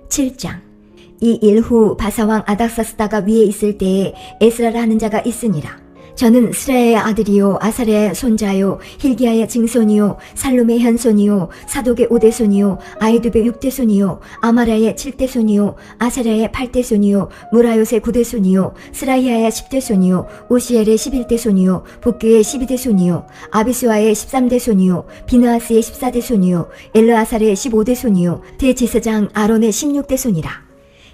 7장. 이 일 후 바사왕 아닥사스다가 위에 있을 때에 에스라라 하는 자가 있으니라. 저는 스라야의 아들이요 아사랴의 손자요 힐기야의 증손이요 살룸의 현손이요 사독의 5대손이요 아이두의 6대손이요 아마라의 7대손이요 아사랴의 8대손이요 무라요의 9대손이요 스라히야의 10대손이요 오시엘의 11대손이요 북기의 12대손이요 아비스와의 13대손이요 비느하스의 14대손이요 엘르아살의 15대손이요 대제사장 아론의 16대손이라.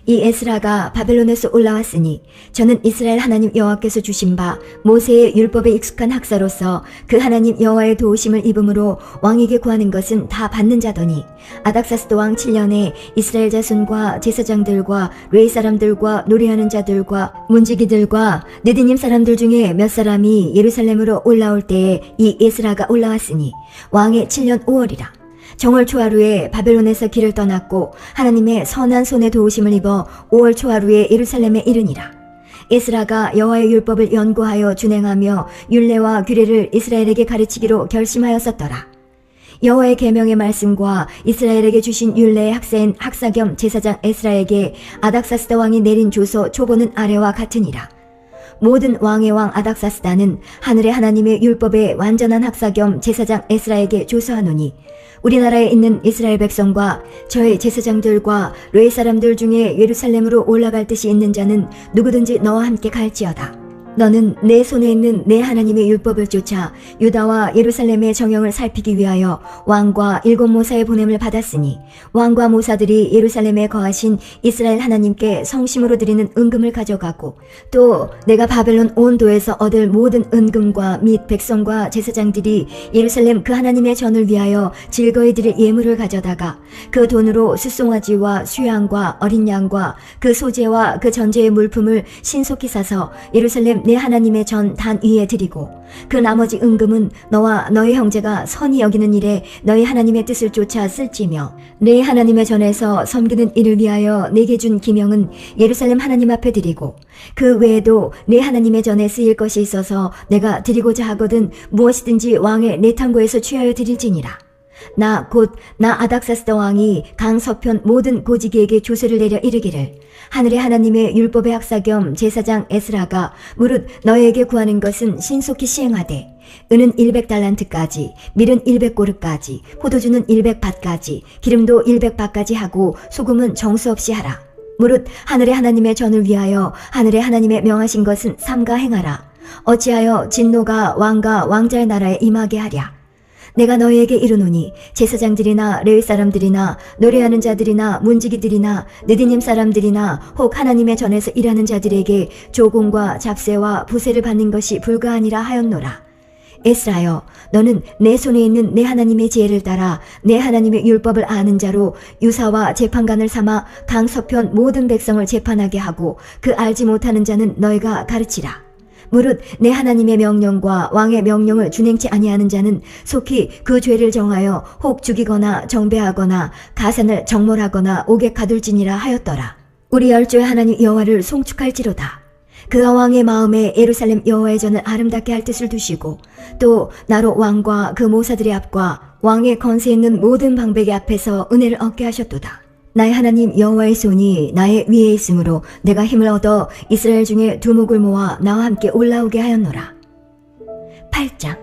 이 에스라가 바벨론에서 올라왔으니 저는 이스라엘 하나님 여호와께서 주신 바 모세의 율법에 익숙한 학사로서 그 하나님 여호와의 도우심을 입음으로 왕에게 구하는 것은 다 받는 자더니 아닥사스도 왕 7년에 이스라엘 자손과 제사장들과 레위 사람들과 노래하는 자들과 문지기들과 느디님 사람들 중에 몇 사람이 예루살렘으로 올라올 때에 이 에스라가 올라왔으니 왕의 7년 5월이라. 정월 초하루에 바벨론에서 길을 떠났고 하나님의 선한 손에 도우심을 입어 5월 초하루에 예루살렘에 이르니라. 에스라가 여호와의 율법을 연구하여 준행하며 율례와 규례를 이스라엘에게 가르치기로 결심하였었더라. 여호와의 계명의 말씀과 이스라엘에게 주신 율례의 학사인 학사 겸 제사장 에스라에게 아닥사스다 왕이 내린 조서 초보는 아래와 같으니라. 모든 왕의 왕 아닥사스다는 하늘의 하나님의 율법의 완전한 학사 겸 제사장 에스라에게 조서하노니 우리나라에 있는 이스라엘 백성과 저의 제사장들과 레위 사람들 중에 예루살렘으로 올라갈 뜻이 있는 자는 누구든지 너와 함께 갈지어다. 너는 내 손에 있는 내 하나님의 율법을 쫓아 유다와 예루살렘의 정형을 살피기 위하여 왕과 7 모사의 보냄을 받았으니 왕과 모사들이 예루살렘에 거하신 이스라엘 하나님께 성심으로 드리는 은금을 가져가고 또 내가 바벨론 온 도에서 얻을 모든 은금과 및 백성과 제사장들이 예루살렘 그 하나님의 전을 위하여 즐거이 드릴 예물을 가져다가 그 돈으로 숫송아지와 수양과 어린 양과 그 소재와 그 전제의 물품을 신속히 사서 예루살렘 내 하나님의 전 단 위에 드리고 그 나머지 은금은 너와 너희 형제가 선히 여기는 일에 너희 하나님의 뜻을 쫓아 쓸지며 내 하나님의 전에서 섬기는 일을 위하여 내게 준 기명은 예루살렘 하나님 앞에 드리고 그 외에도 내 하나님의 전에 쓰일 것이 있어서 내가 드리고자 하거든 무엇이든지 왕의 내탐구에서 취하여 드릴지니라. 나 아닥사스다 왕이 강 서편 모든 고지기에게 조세를 내려 이르기를 하늘의 하나님의 율법의 학사 겸 제사장 에스라가 무릇 너에게 구하는 것은 신속히 시행하되 은은 100달란트까지 밀은 100고르까지 포도주는 100밭까지 기름도 100밭까지 하고 소금은 정수 없이 하라. 무릇 하늘의 하나님의 전을 위하여 하늘의 하나님의 명하신 것은 삼가 행하라. 어찌하여 진노가 왕과 왕자의 나라에 임하게 하랴. 내가 너희에게 이르노니 제사장들이나 레위 사람들이나 노래하는 자들이나 문지기들이나 느디님 사람들이나 혹 하나님의 전에서 일하는 자들에게 조공과 잡세와 부세를 받는 것이 불가하니라 하였노라. 에스라여, 너는 내 손에 있는 내 하나님의 지혜를 따라 내 하나님의 율법을 아는 자로 유사와 재판관을 삼아 강 서편 모든 백성을 재판하게 하고 그 알지 못하는 자는 너희가 가르치라. 무릇 내 하나님의 명령과 왕의 명령을 준행치 아니하는 자는 속히 그 죄를 정하여 혹 죽이거나 정배하거나 가산을 정몰하거나 옥에 가둘지니라 하였더라. 우리 열조의 하나님 여호와를 송축할지로다. 그가 왕의 마음에 예루살렘 여호와의 전을 아름답게 할 뜻을 두시고 또 나로 왕과 그 모사들의 앞과 왕의 건세 있는 모든 방백의 앞에서 은혜를 얻게 하셨도다. 나의 하나님 여호와의 손이 나의 위에 있으므로 내가 힘을 얻어 이스라엘 중에 두목을 모아 나와 함께 올라오게 하였노라. 8장.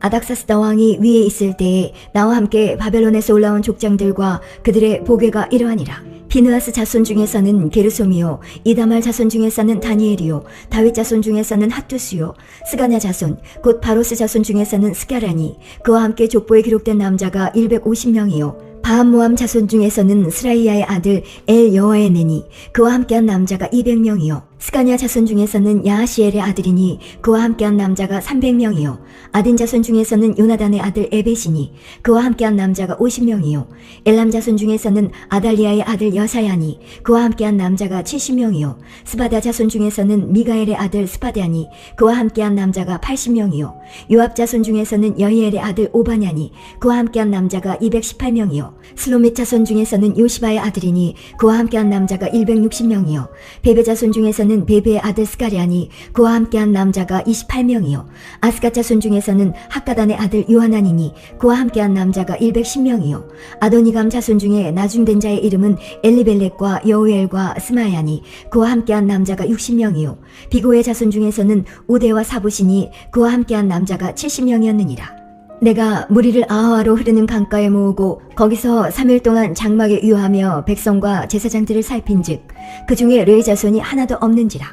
아닥사스다 왕이 위에 있을 때에 나와 함께 바벨론에서 올라온 족장들과 그들의 보괴가 이러하니라. 비느하스 자손 중에서는 게르솜이요 이다말 자손 중에서는 다니엘이요 다윗 자손 중에서는 핫두스요 스가냐 자손 곧 바로스 자손 중에서는 스가라니 그와 함께 족보에 기록된 남자가 150명이요 바암모암 자손 중에서는 스라이야의 아들 엘 여호와의 내니 그와 함께한 남자가 200명이요 스가냐 자손 중에서는 야하시엘의 아들이니 그와 함께한 남자가 300명이요 아딘 자손 중에서는 요나단의 아들 에벳이니 그와 함께한 남자가 50명이요 엘람 자손 중에서는 아달리아의 아들 여사야니 그와 함께한 남자가 70명이요 스바다 자손 중에서는 미가엘의 아들 스바다니 그와 함께한 남자가 80명이요 요압 자손 중에서는 여히엘의 아들 오바냐니 그와 함께한 남자가 218명이요 슬로밋 자손 중에서는 요시바의 아들이니 그와 함께한 남자가 160명이요 베베 자손 중에서는 중에는 베베의 아들 스가랴니 그와 함께한 남자가 28명이요 아스갓 자손 중에서는 학가단의 아들 요하나니니 그와 함께한 남자가 110명이요 아도니감 자손 중에 나중된 자의 이름은 엘리벨렉과 여우엘과 스마야니 그와 함께한 남자가 60명이요 비고의 자손 중에서는 우데와 사부시니 그와 함께한 남자가 70명이었느니라. 내가 무리를 아하와로 흐르는 강가에 모으고 거기서 3일 동안 장막에 유하며 백성과 제사장들을 살핀즉 그 중에 레위 자손이 하나도 없는지라.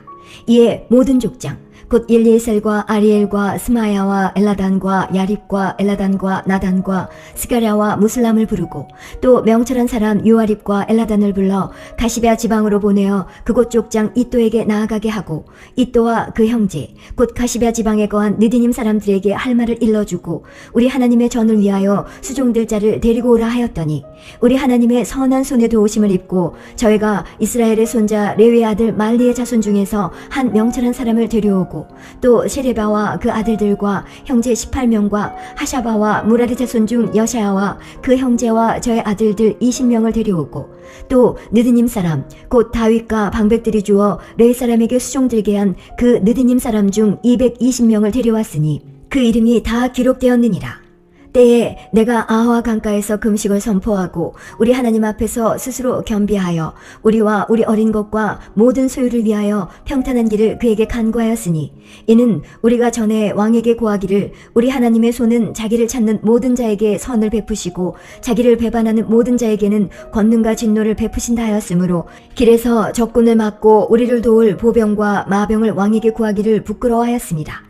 이에 모든 족장 곧 일리에셀과 아리엘과 스마야와 엘라단과 야립과 엘라단과 나단과 스가랴와 무슬람을 부르고 또 명철한 사람 요아립과 엘라단을 불러 가시베아 지방으로 보내어 그곳 족장 이또에게 나아가게 하고 이또와 그 형제 곧 가시베아 지방에 거한 느디님 사람들에게 할 말을 일러주고 우리 하나님의 전을 위하여 수종될 자를 데리고 오라 하였더니 우리 하나님의 선한 손에 도우심을 입고 저희가 이스라엘의 손자 레위의 아들 말리의 자손 중에서 한 명철한 사람을 데려오고 또 세레바와 그 아들들과 형제 18명과 하샤바와 무라리 자손 중 여샤야와 그 형제와 저의 아들들 20명을 데려오고 또 느드님 사람 곧 다윗과 방백들이 주어 레위 사람에게 수종들게 한 그 느드님 사람 중 220명을 데려왔으니 그 이름이 다 기록되었느니라. 때에 내가 아하 강가에서 금식을 선포하고 우리 하나님 앞에서 스스로 겸비하여 우리와 우리 어린 것과 모든 소유를 위하여 평탄한 길을 그에게 간구하였으니 이는 우리가 전에 왕에게 고하기를 우리 하나님의 손은 자기를 찾는 모든 자에게 선을 베푸시고 자기를 배반하는 모든 자에게는 권능과 진노를 베푸신다 하였으므로 길에서 적군을 막고 우리를 도울 보병과 마병을 왕에게 구하기를 부끄러워하였습니다.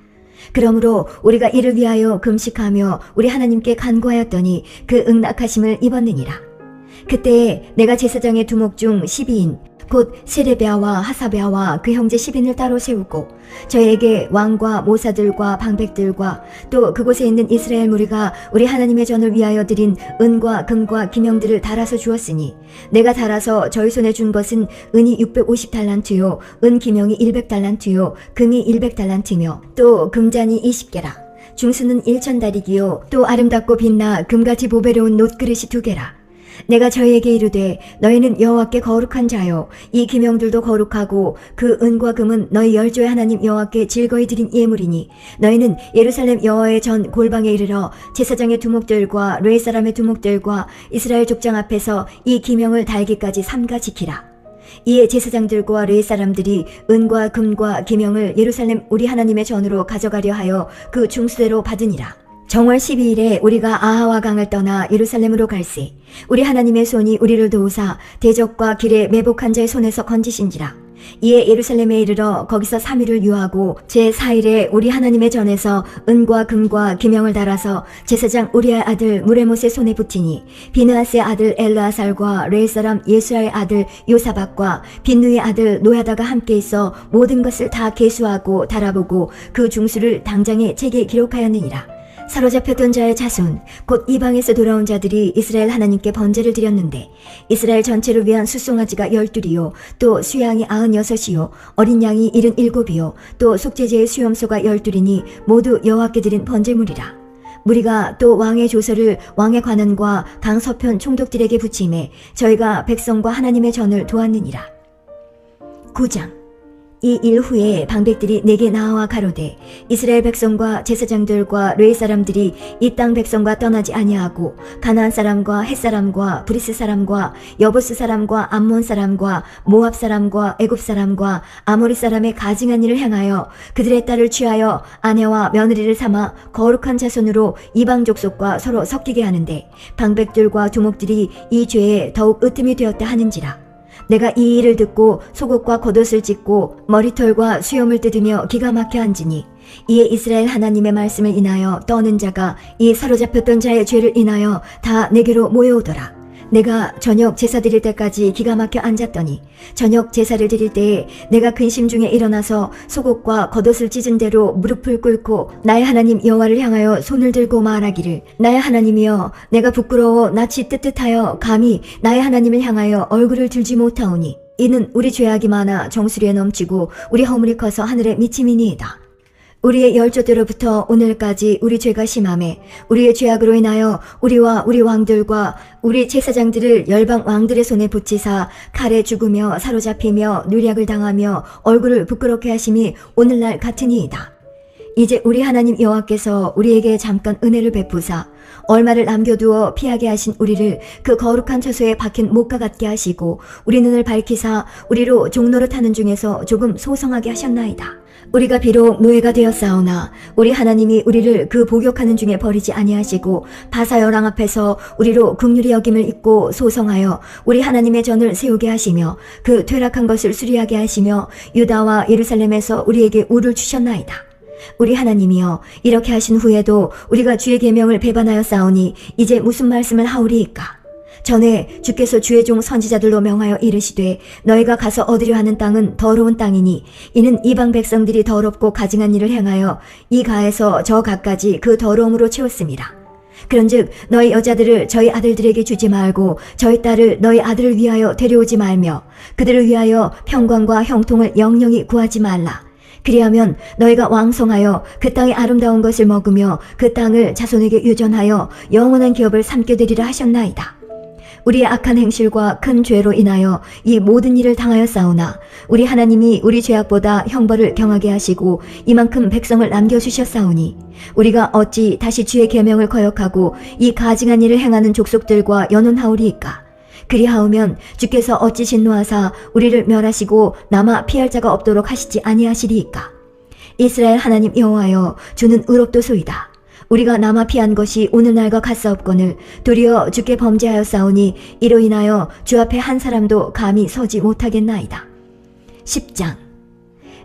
그러므로 우리가 이를 위하여 금식하며 우리 하나님께 간구하였더니 그 응낙하심을 입었느니라. 그때에 내가 제사장의 두목 중 12인 곧 세레베아와 하사베아와 그 형제 10인을 따로 세우고 저에게 왕과 모사들과 방백들과 또 그곳에 있는 이스라엘 무리가 우리 하나님의 전을 위하여 드린 은과 금과 기명들을 달아서 주었으니 내가 달아서 저희 손에 준 것은 은이 650달란트요 은 기명이 100달란트요 금이 100달란트며 또 금잔이 20개라. 중수는 1000다리기요 또 아름답고 빛나 금같이 보배로운 놋그릇이 2개라. 내가 저희에게 이르되 너희는 여호와께 거룩한 자요 이 기명들도 거룩하고 그 은과 금은 너희 열조의 하나님 여호와께 즐거이 드린 예물이니 너희는 예루살렘 여호와의 전 골방에 이르러 제사장의 두목들과 레위 사람의 두목들과 이스라엘 족장 앞에서 이 기명을 달기까지 삼가 지키라. 이에 제사장들과 레위 사람들이 은과 금과 기명을 예루살렘 우리 하나님의 전으로 가져가려 하여 그 중수대로 받으니라. 정월 12일에 우리가 아하와 강을 떠나 예루살렘으로 갈새 우리 하나님의 손이 우리를 도우사 대적과 길에 매복한 자의 손에서 건지신지라. 이에 예루살렘에 이르러 거기서 3일을 유하고 제4일에 우리 하나님의 전에서 은과 금과 기명을 달아서 제사장 우리의 아들 무레못의 손에 붙이니 비느하스의 아들 엘르아살과 레위 사람 예수아의 아들 요사박과 빈누의 아들 노야다가 함께 있어 모든 것을 다 계수하고 달아보고 그 중수를 당장에 책에 기록하였느니라. 사로잡혔던 자의 자손 곧 이방에서 돌아온 자들이 이스라엘 하나님께 번제를 드렸는데 이스라엘 전체를 위한 숫송아지가 12이요 또 수양이 96이요 어린 양이 77이요 또 속죄제의 수염소가 12이니 모두 여호와께 드린 번제물이라. 무리가 또 왕의 조서를 왕의 관원과 강 서편 총독들에게 붙임에 저희가 백성과 하나님의 전을 도왔느니라. 9장. 이 일 후에 방백들이 내게 나와 가로되 이스라엘 백성과 제사장들과 레위 사람들이 이 땅 백성과 떠나지 아니하고 가나안 사람과 헷 사람과 브리스 사람과 여부스 사람과 암몬 사람과 모압 사람과 애굽 사람과 아모리 사람의 가증한 일을 행하여 그들의 딸을 취하여 아내와 며느리를 삼아 거룩한 자손으로 이방 족속과 서로 섞이게 하는데 방백들과 두목들이 이 죄에 더욱 으뜸이 되었다 하는지라. 내가 이 일을 듣고 속옷과 겉옷을 찢고 머리털과 수염을 뜯으며 기가 막혀 앉으니 이에 이스라엘 하나님의 말씀을 인하여 떠는 자가 이 사로잡혔던 자의 죄를 인하여 다 내게로 모여오더라. 내가 저녁 제사 드릴 때까지 기가 막혀 앉았더니 저녁 제사를 드릴 때에 내가 근심 중에 일어나서 속옷과 겉옷을 찢은 대로 무릎을 꿇고 나의 하나님 여호와를 향하여 손을 들고 말하기를 나의 하나님이여 내가 부끄러워 낯이 뜨뜻하여 감히 나의 하나님을 향하여 얼굴을 들지 못하오니 이는 우리 죄악이 많아 정수리에 넘치고 우리 허물이 커서 하늘에 미침이니이다. 우리의 열조때로부터 오늘까지 우리 죄가 심함에 우리의 죄악으로 인하여 우리와 우리 왕들과 우리 제사장들을 열방 왕들의 손에 붙이사 칼에 죽으며 사로잡히며 누략을 당하며 얼굴을 부끄럽게 하심이 오늘날 같으니이다. 이제 우리 하나님 여호와께서 우리에게 잠깐 은혜를 베푸사 얼마를 남겨두어 피하게 하신 우리를 그 거룩한 처소에 박힌 목과 같게 하시고 우리 눈을 밝히사 우리로 종노릇하는 중에서 조금 소성하게 하셨나이다. 우리가 비록 노예가 되었사오나 우리 하나님이 우리를 그 복역하는 중에 버리지 아니하시고 바사여랑 앞에서 우리로 긍휼히 여김을 입고 소성하여 우리 하나님의 전을 세우게 하시며 그 퇴락한 것을 수리하게 하시며 유다와 예루살렘에서 우리에게 우를 주셨나이다. 우리 하나님이여, 이렇게 하신 후에도 우리가 주의 계명을 배반하여 싸우니 이제 무슨 말씀을 하오리이까? 전에 주께서 주의 종 선지자들로 명하여 이르시되 너희가 가서 얻으려 하는 땅은 더러운 땅이니 이는 이방 백성들이 더럽고 가증한 일을 행하여 이 가에서 저 가까지 그 더러움으로 채웠습니다. 그런즉 너희 여자들을 저희 아들들에게 주지 말고 저희 딸을 너희 아들을 위하여 데려오지 말며 그들을 위하여 평강과 형통을 영영히 구하지 말라. 그리하면 너희가 왕성하여 그 땅의 아름다운 것을 먹으며 그 땅을 자손에게 유전하여 영원한 기업을 삼게 되리라 하셨나이다. 우리의 악한 행실과 큰 죄로 인하여 이 모든 일을 당하였사오나 우리 하나님이 우리 죄악보다 형벌을 경하게 하시고 이만큼 백성을 남겨주셨사오니 우리가 어찌 다시 주의 계명을 거역하고 이 가증한 일을 행하는 족속들과 연혼하오리이까? 그리하오면 주께서 어찌 진노하사 우리를 멸하시고 남아 피할 자가 없도록 하시지 아니하시리이까? 이스라엘 하나님 여호와여, 주는 의롭도소이다. 우리가 남아 피한 것이 오늘날과 같사옵거늘 도리어 주께 범죄하였사오니 이로 인하여 주 앞에 한 사람도 감히 서지 못하겠나이다. 10장.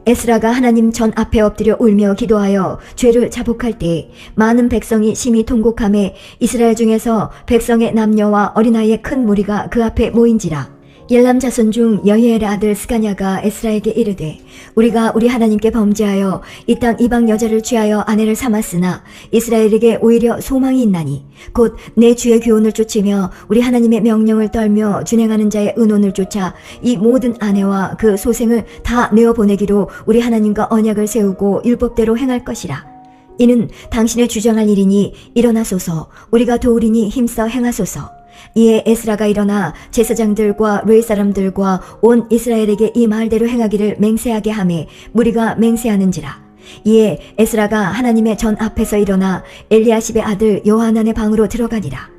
에스라가 하나님 전 앞에 엎드려 울며 기도하여 죄를 자복할 때에 많은 백성이 심히 통곡하매 이스라엘 중에서 백성의 남녀와 어린아이의 큰 무리가 그 앞에 모인지라. 엘람 자손 중 여히엘의 아들 스가냐가 에스라에게 이르되 우리가 우리 하나님께 범죄하여 이 땅 이방 여자를 취하여 아내를 삼았으나 이스라엘에게 오히려 소망이 있나니 곧 내 주의 교훈을 쫓으며 우리 하나님의 명령을 떨며 준행하는 자의 의논을 쫓아 이 모든 아내와 그 소생을 다 내어보내기로 우리 하나님과 언약을 세우고 율법대로 행할 것이라. 이는 당신의 주장할 일이니 일어나소서, 우리가 도우리니 힘써 행하소서. 이에 에스라가 일어나 제사장들과 레위 사람들과 온 이스라엘에게 이 말대로 행하기를 맹세하게 하매 무리가 맹세하는지라. 이에 에스라가 하나님의 전 앞에서 일어나 엘리야십의 아들 요하난의 방으로 들어가니라.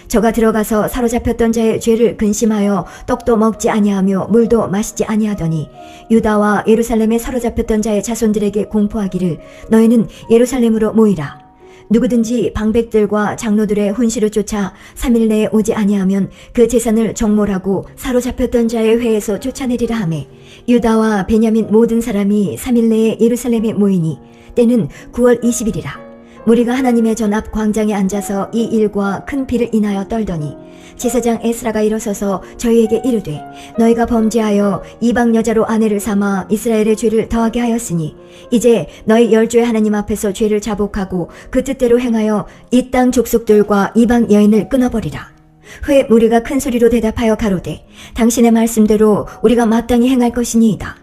저가 들어가서 사로잡혔던 자의 죄를 근심하여 떡도 먹지 아니하며 물도 마시지 아니하더니 유다와 예루살렘에 사로잡혔던 자의 자손들에게 공포하기를 너희는 예루살렘으로 모이라. 누구든지 방백들과 장로들의 훈시를 쫓아 3일 내에 오지 아니하면 그 재산을 정몰하고 사로잡혔던 자의 회에서 쫓아내리라 하매 유다와 베냐민 모든 사람이 3일 내에 예루살렘에 모이니 때는 9월 20일이라. 무리가 하나님의 전 앞 광장에 앉아서 이 일과 큰 비를 인하여 떨더니 제사장 에스라가 일어서서 저희에게 이르되 너희가 범죄하여 이방 여자로 아내를 삼아 이스라엘의 죄를 더하게 하였으니 이제 너희 열조의 하나님 앞에서 죄를 자복하고 그 뜻대로 행하여 이 땅 족속들과 이방 여인을 끊어버리라. 회 무리가 큰 소리로 대답하여 가로되 당신의 말씀대로 우리가 마땅히 행할 것이니이다.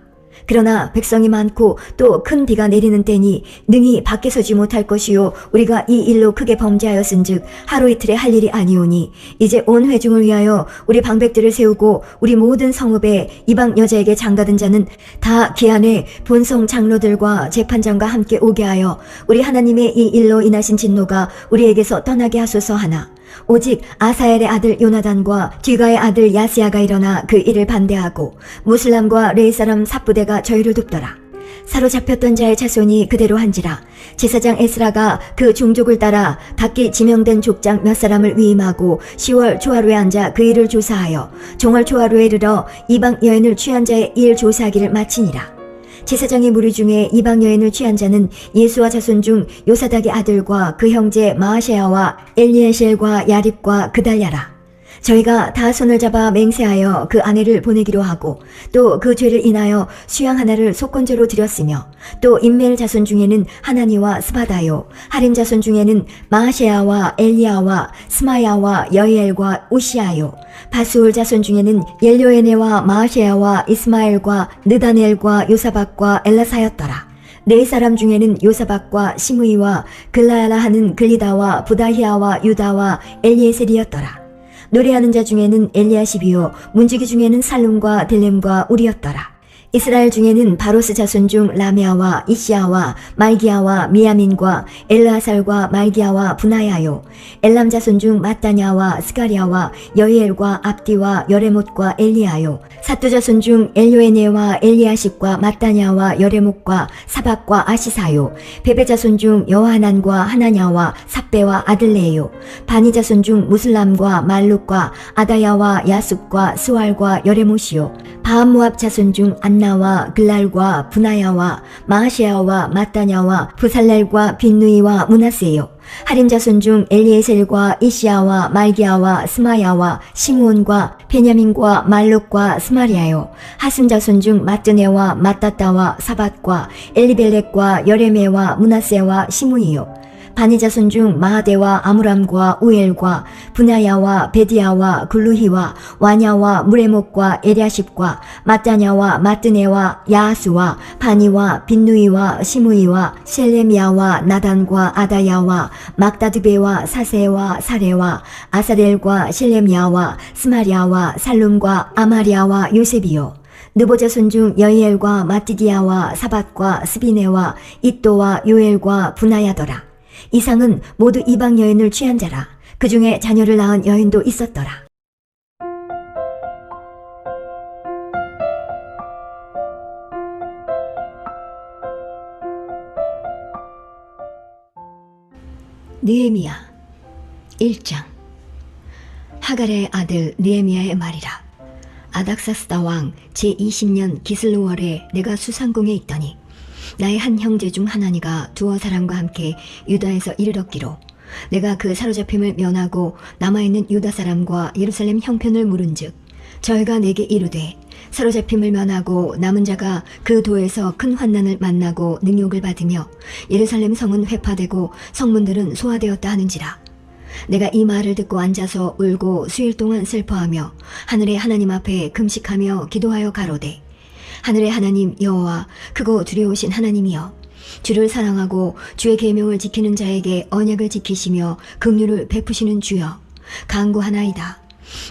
그러나 백성이 많고 또 큰 비가 내리는 때니 능히 밖에 서지 못할 것이요 우리가 이 일로 크게 범죄하였은즉 하루 이틀에 할 일이 아니오니 이제 온 회중을 위하여 우리 방백들을 세우고 우리 모든 성읍에 이방 여자에게 장가든 자는 다 기한에 본성 장로들과 재판장과 함께 오게 하여 우리 하나님의 이 일로 인하신 진노가 우리에게서 떠나게 하소서 하나 오직 아사엘의 아들 요나단과 뒤가의 아들 야스야가 일어나 그 일을 반대하고 무슬람과 레위 사람 삽부대가 저희를 돕더라. 사로잡혔던 자의 자손이 그대로 한지라. 제사장 에스라가 그 종족을 따라 각기 지명된 족장 몇 사람을 위임하고 10월 초하루에 앉아 그 일을 조사하여 정월 초하루에 이르러 이방 여인을 취한 자의 일 조사하기를 마치니라. 제사장의 무리 중에 이방 여인을 취한 자는 예수와 자손 중 요사닥의 아들과 그 형제 마아세야와 엘리에셀과 야립과 그달랴라. 저희가 다 손을 잡아 맹세하여 그 아내를 보내기로 하고 또 그 죄를 인하여 수양 하나를 속건제로 드렸으며 또 임멜 자손 중에는 하나니와 스바다요 하림 자손 중에는 마아세야와 엘리야와 스마야와 여이엘과 우시아요 바수울 자손 중에는 옐요에네와 마아세야와 이스마엘과 느다넬과 요사박과 엘라사였더라. 네 사람 중에는 요사박과 시므이와 글라야라 하는 글리다와 부다히아와 유다와 엘리에셀이었더라. 노래하는 자 중에는 엘리야십이요 문지기 중에는 살룸과 델렘과 우리였더라. 이스라엘 중에는 바로스 자손 중 라메아와 이시아와 말기야와 미야민과 엘르아살과 말기야와 분하야요 엘람 자손 중 마따냐와 스가리아와 여이엘과 압디와 여레못과 엘리야요 사뚜 자손 중 엘요에네와 엘리야십과 마따냐와 여레못과 사박과 아시사요 베베 자손 중 여하난과 하나냐와 삽베와 아들레요 바니 자손 중 무슬람과 말룩과 아다야와 야숲과 스왈과 여레못이요 바암모압 자손 중 안나와 글랄과 분하야와 마하시아와 마따냐와 부살렐과 빈누이와 문하세요 하림 자손 중 엘리에셀과 이시아와 말기야와 스마야와 시므온과 베냐민과 말룩과 스마리아요 하슴 자손 중 마뜨네와 마따따와 사밧과 엘리벨렉과 여레메와 문하세와 시므이요 바니 자손 중 마하데와 아므람과 우엘과 분하야와 베디야와 글루히와 와냐와 무레목과 에랴십과 마따냐와 마뜨네와 야하수와 바니와 빈누이와 시므이와 셀레미야와 나단과 아다야와 막다드베와 사세와 사레와 아사렐과 셀레미야와 스마리아와 살룸과 아마리아와 요셉이요 느보 자손 중 여이엘과 마띠디야와 사밧과 스비네와 이또와 요엘과 분하야더라. 이상은 모두 이방 여인을 취한 자라. 그 중에 자녀를 낳은 여인도 있었더라. 느헤미야 1장. 하갈의 아들 느헤미야의 말이라. 아닥사스다 왕 제20년 기슬루월에 내가 수상궁에 있더니 나의 한 형제 중 하나니가 두어 사람과 함께 유다에서 이르렀기로 내가 그 사로잡힘을 면하고 남아있는 유다 사람과 예루살렘 형편을 물은즉 저희가 내게 이르되 사로잡힘을 면하고 남은 자가 그 도에서 큰 환난을 만나고 능욕을 받으며 예루살렘 성은 회파되고 성문들은 소화되었다 하는지라. 내가 이 말을 듣고 앉아서 울고 수일 동안 슬퍼하며 하늘의 하나님 앞에 금식하며 기도하여 가로되 하늘의 하나님 여호와 크고 두려우신 하나님이여 주를 사랑하고 주의 계명을 지키는 자에게 언약을 지키시며 긍휼을 베푸시는 주여 간구하나이다.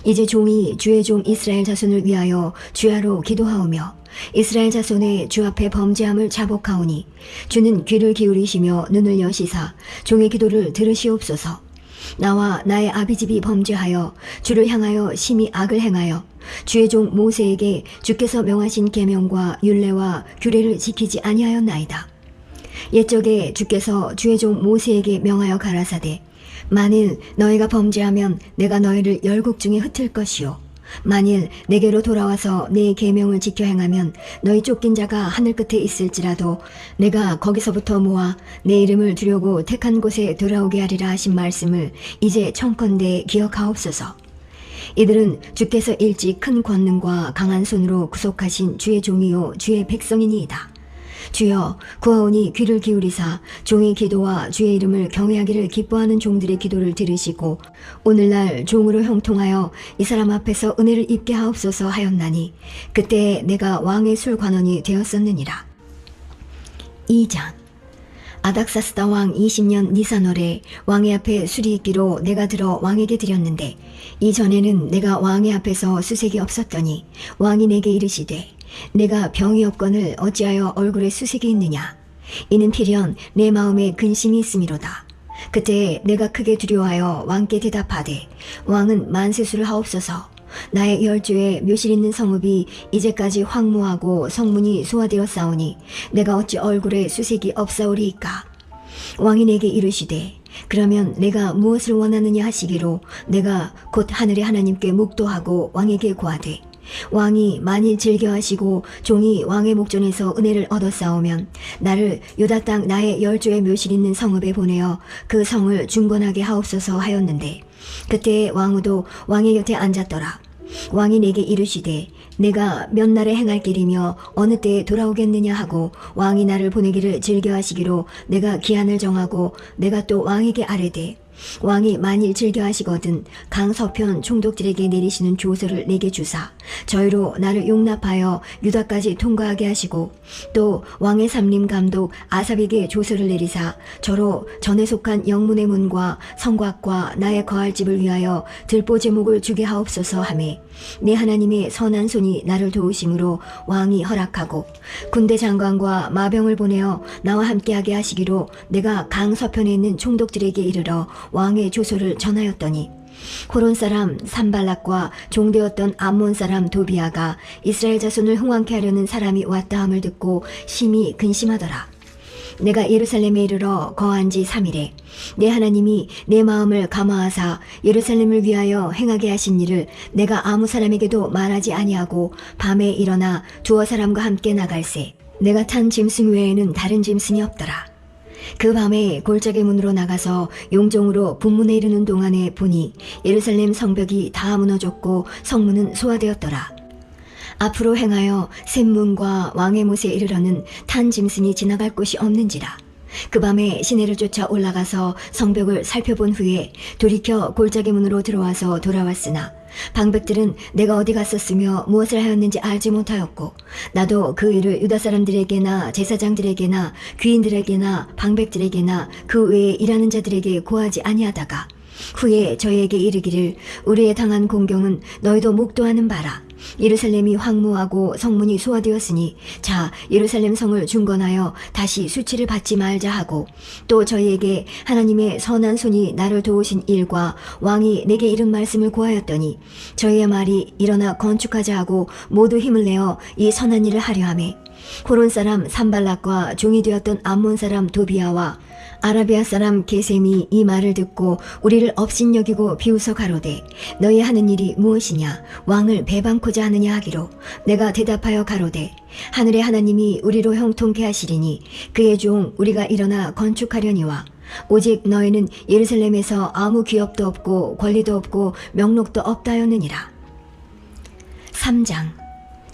이제 종이 주의 종 이스라엘 자손을 위하여 주야로 기도하오며 이스라엘 자손의 주 앞에 범죄함을 자복하오니 주는 귀를 기울이시며 눈을 여시사 종의 기도를 들으시옵소서. 나와 나의 아비집이 범죄하여 주를 향하여 심히 악을 행하여 주의 종 모세에게 주께서 명하신 계명과 율례와 규례를 지키지 아니하였나이다. 옛적에 주께서 주의 종 모세에게 명하여 가라사대 만일 너희가 범죄하면 내가 너희를 열국 중에 흩을 것이요 만일 내게로 돌아와서 내 계명을 지켜 행하면 너희 쫓긴 자가 하늘 끝에 있을지라도 내가 거기서부터 모아 내 이름을 두려고 택한 곳에 돌아오게 하리라 하신 말씀을 이제 청컨대 기억하옵소서. 이들은 주께서 일찍 큰 권능과 강한 손으로 구속하신 주의 종이요 주의 백성이니이다. 주여 구하오니 귀를 기울이사 종의 기도와 주의 이름을 경외하기를 기뻐하는 종들의 기도를 들으시고 오늘날 종으로 형통하여 이 사람 앞에서 은혜를 입게 하옵소서 하였나니 그때 내가 왕의 술관원이 되었었느니라. 2장. 아닥사스다 왕 20년 니산월에 왕의 앞에 술이 있기로 내가 들어 왕에게 드렸는데 이전에는 내가 왕의 앞에서 수색이 없었더니 왕이 내게 이르시되 내가 병이 없거늘 어찌하여 얼굴에 수색이 있느냐. 이는 필연 내 마음에 근심이 있음이로다. 그때 내가 크게 두려워하여 왕께 대답하되 왕은 만세수를 하옵소서. 나의 열조에 묘실 있는 성읍이 이제까지 황무하고 성문이 소화되었사오니 내가 어찌 얼굴에 수색이 없사오리이까. 왕이 내게 이르시되 그러면 내가 무엇을 원하느냐 하시기로 내가 곧 하늘의 하나님께 묵도하고 왕에게 고하되 왕이 만일 즐겨하시고 종이 왕의 목전에서 은혜를 얻어싸우면 나를 유다 땅 나의 열조의 묘실 있는 성읍에 보내어 그 성을 중건하게 하옵소서 하였는데 그때 왕후도 왕의 곁에 앉았더라. 왕이 내게 이르시되 내가 몇 날에 행할 길이며 어느 때에 돌아오겠느냐 하고 왕이 나를 보내기를 즐겨하시기로 내가 기한을 정하고 내가 또 왕에게 아뢰되 왕이 만일 즐겨하시거든 강서편 총독들에게 내리시는 조서를 내게 주사 저희로 나를 용납하여 유다까지 통과하게 하시고 또 왕의 삼림 감독 아삽에게 조서를 내리사 저로 전에 속한 영문의 문과 성곽과 나의 거할 집을 위하여 들보 제목을 주게 하옵소서 하매 내 하나님의 선한 손이 나를 도우심으로 왕이 허락하고 군대 장관과 마병을 보내어 나와 함께하게 하시기로 내가 강서편에 있는 총독들에게 이르러 왕의 조서를 전하였더니 호론 사람 산발락과 종되었던 암몬 사람 도비아가 이스라엘 자손을 흥왕케 하려는 사람이 왔다 함을 듣고 심히 근심하더라. 내가 예루살렘에 이르러 거한 지 3일에 내 하나님이 내 마음을 감화하사 예루살렘을 위하여 행하게 하신 일을 내가 아무 사람에게도 말하지 아니하고 밤에 일어나 두어 사람과 함께 나갈새 내가 탄 짐승 외에는 다른 짐승이 없더라. 그 밤에 골짜기 문으로 나가서 용종으로 분문에 이르는 동안에 보니 예루살렘 성벽이 다 무너졌고 성문은 소화되었더라. 앞으로 행하여 샘문과 왕의 못에 이르러는 탄 짐승이 지나갈 곳이 없는지라. 그 밤에 시내를 쫓아 올라가서 성벽을 살펴본 후에 돌이켜 골짜기 문으로 들어와서 돌아왔으나 방백들은 내가 어디 갔었으며 무엇을 하였는지 알지 못하였고 나도 그 일을 유다 사람들에게나 제사장들에게나 귀인들에게나 방백들에게나 그 외에 일하는 자들에게 고하지 아니하다가 후에 저희에게 이르기를 우리의 당한 공경은 너희도 목도하는 바라. 예루살렘이 황무하고 성문이 소화되었으니 자 예루살렘 성을 중건하여 다시 수치를 받지 말자 하고 또 저희에게 하나님의 선한 손이 나를 도우신 일과 왕이 내게 이른 말씀을 고하였더니 저희의 말이 일어나 건축하자 하고 모두 힘을 내어 이 선한 일을 하려 하매 호론 사람 산발락과 종이 되었던 암몬 사람 도비아와 아라비아 사람 게셈이 이 말을 듣고 우리를 업신여기고 비웃어 가로되 너희 하는 일이 무엇이냐 왕을 배반코자 하느냐 하기로 내가 대답하여 가로되 하늘의 하나님이 우리로 형통케 하시리니 그의 종 우리가 일어나 건축하려니와 오직 너희는 예루살렘에서 아무 기업도 없고 권리도 없고 명록도 없다 하였느니라. 3장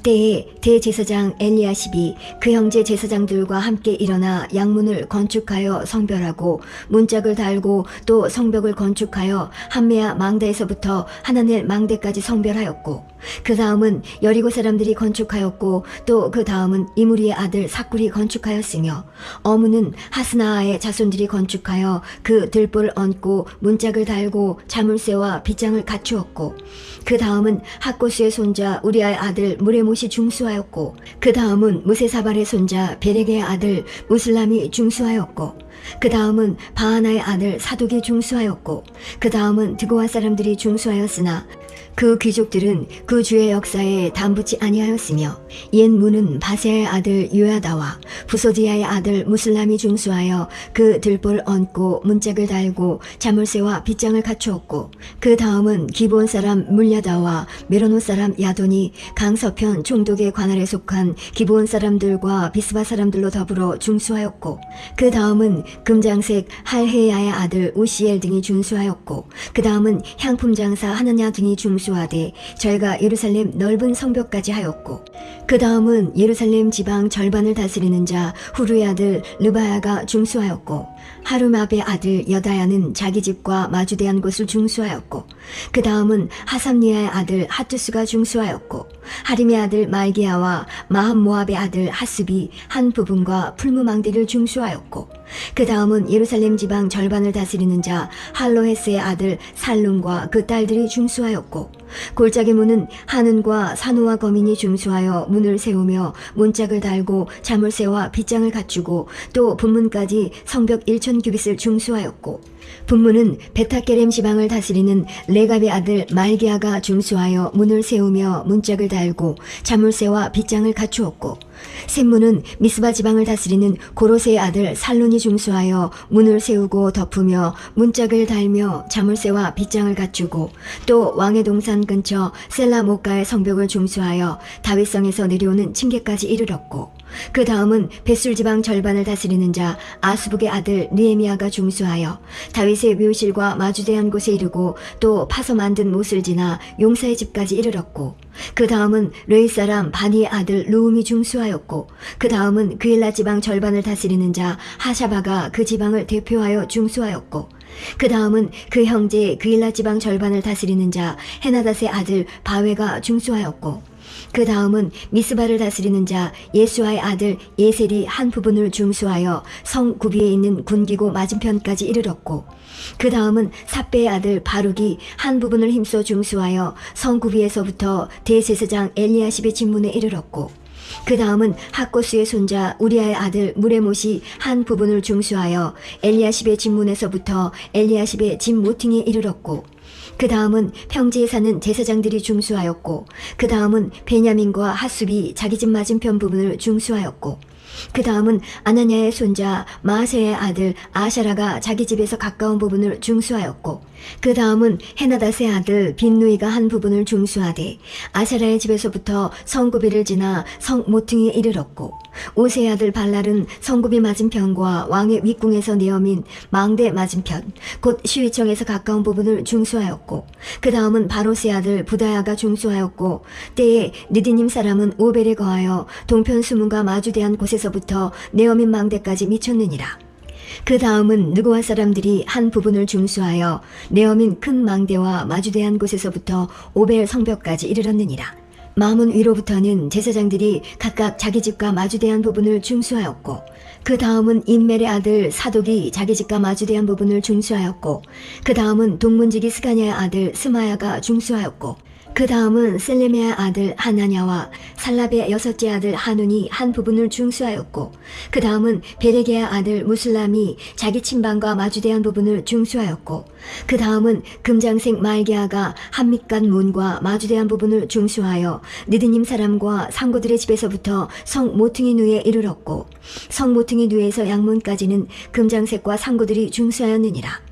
때에 대제사장 엘리야십이 그 형제 제사장들과 함께 일어나 양문을 건축하여 성별하고 문짝을 달고 또 성벽을 건축하여 한메아 망대에서부터 하나넬 망대까지 성별하였고 그 다음은 여리고 사람들이 건축하였고 또 그 다음은 이무리의 아들 삭굴이 건축하였으며 어무는 하스나아의 자손들이 건축하여 그 들보를 얹고 문짝을 달고 자물쇠와 빗장을 갖추었고 그 다음은 학고스의 손자 우리아의 아들 무레못이 중수하였고 그 다음은 무세사발의 손자 베레게의 아들 무슬람이 중수하였고 그 다음은 바하나의 아들 사독이 중수하였고 그 다음은 드고아 사람들이 중수하였으나 그 귀족들은 그 주의 역사에 담붙지 아니하였으며 옛 문은 바세의 아들 요야다와 부소디아의 아들 무슬람이 중수하여 그 들보를 얹고 문짝을 달고 자물쇠와 빗장을 갖추었고 그 다음은 기본 사람 물야다와 메로노 사람 야돈이 강서편 총독의 관할에 속한 기본 사람들과 비스바 사람들로 더불어 중수하였고 그 다음은 금장색 할헤야의 아들 우시엘 등이 중수하였고 그 다음은 향품 장사 하나냐 등이 중수하되 저희가 예루살렘 넓은 성벽까지 하였고 그 다음은 예루살렘 지방 절반을 다스리는 자 후루의 아들 르바야가 중수하였고 하루마베의 아들 여다야는 자기 집과 마주대한 곳을 중수하였고 그 다음은 하삼니아의 아들 하투스가 중수하였고 하림의 아들 말기야와 마함모압의 아들 하습이 한 부분과 풀무망대를 중수하였고 그 다음은 예루살렘 지방 절반을 다스리는 자 할로헤스의 아들 살룸과 그 딸들이 중수하였고 골짜기 문은 하는과 산호와 거민이 중수하여 문을 세우며 문짝을 달고 자물쇠와 빗장을 갖추고 또 분문까지 성벽 1,000규빗을 중수하였고 분문은 베타게렘 지방을 다스리는 레갑의 아들 말기야가 중수하여 문을 세우며 문짝을 달고 자물쇠와 빗장을 갖추었고 샘문은 미스바 지방을 다스리는 고로세의 아들 살론이 중수하여 문을 세우고 덮으며 문짝을 달며 자물쇠와 빗장을 갖추고 또 왕의 동산 근처 셀라 목가의 성벽을 중수하여 다윗성에서 내려오는 층계까지 이르렀고 그 다음은 벳술 지방 절반을 다스리는 자 아스북의 아들 느헤미야가 중수하여 다윗의 묘실과 마주대한 곳에 이르고 또 파서 만든 못을 지나 용사의 집까지 이르렀고 그 다음은 르이 사람 바니의 아들 루움이 중수하였고 그 다음은 그일라 지방 절반을 다스리는 자 하샤바가 그 지방을 대표하여 중수하였고 그 다음은 그 형제 그일라 지방 절반을 다스리는 자 헤나닷의 아들 바웨가 중수하였고, 그 다음은 미스바를 다스리는 자 예수아의 아들 예셀이 한 부분을 중수하여 성 구비에 있는 군기고 맞은편까지 이르렀고, 그 다음은 삽배의 아들 바룩이 한 부분을 힘써 중수하여 성 구비에서부터 대제사장 엘리야십의 진문에 이르렀고, 그 다음은 학고스의 손자 우리아의 아들 무레못이 한 부분을 중수하여 엘리야십의 진문에서부터 엘리야십의 진 모퉁이에 이르렀고, 그 다음은 평지에 사는 제사장들이 중수하였고, 그 다음은 베냐민과 핫숲이 자기 집 맞은편 부분을 중수하였고, 그 다음은 아나냐의 손자 마아세의 아들 아샤라가 자기 집에서 가까운 부분을 중수하였고, 그 다음은 헤나닷의 아들 빈누이가 한 부분을 중수하되 아샤라의 집에서부터 성구비를 지나 성 모퉁이에 이르렀고, 오세의 아들 발랄은 성구비 맞은편과 왕의 윗궁에서 내어민 망대 맞은편 곧 시위청에서 가까운 부분을 중수하였고, 그 다음은 바로스의 아들 부다야가 중수하였고, 때에 느디님 사람은 오벨에 거하여 동편 수문과 마주대한 곳에서부터 내어민 망대까지 미쳤느니라. 그 다음은 느고와 사람들이 한 부분을 중수하여 내어민 큰 망대와 마주대한 곳에서부터 오벨 성벽까지 이르렀느니라. 마문 위로부터는 제사장들이 각각 자기 집과 마주대한 부분을 중수하였고, 그 다음은 인멜의 아들 사독이 자기 집과 마주대한 부분을 중수하였고, 그 다음은 동문지기 스가냐의 아들 스마야가 중수하였고, 그 다음은 셀레메의 아들 하나냐와 살랍의 여섯째 아들 하눈이 한 부분을 중수하였고, 그 다음은 베레게의 아들 무슬람이 자기 친방과 마주대한 부분을 중수하였고, 그 다음은 금장색 말게아가 한밑간 문과 마주대한 부분을 중수하여 느드님 사람과 상고들의 집에서부터 성 모퉁이 누에 이르렀고, 성 모퉁이 누에서 양문까지는 금장색과 상고들이 중수하였느니라.